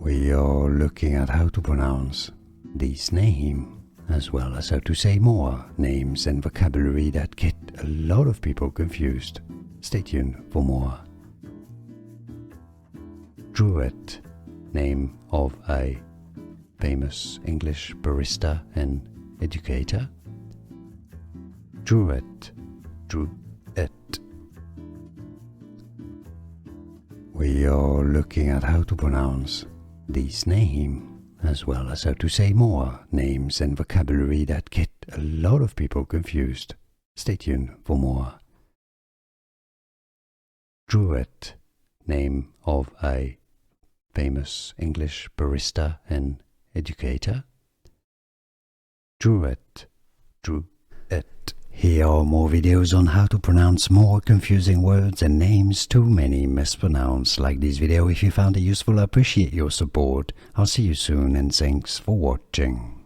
We are looking at how to pronounce this name, as well as how to say more names and vocabulary that get a lot of people confused. Stay tuned for more. Druitt, name of a famous English barista and educator. Druitt, Druitt. We are looking at how to pronounce this name, as well as how to say more names and vocabulary that get a lot of people confused. Stay tuned for more. Druitt, name of a famous English barista and educator. Druitt, Druitt. Here are more videos on how to pronounce more confusing words and names too many mispronounced. Like this video if you found it useful. I appreciate your support. I'll see you soon and thanks for watching.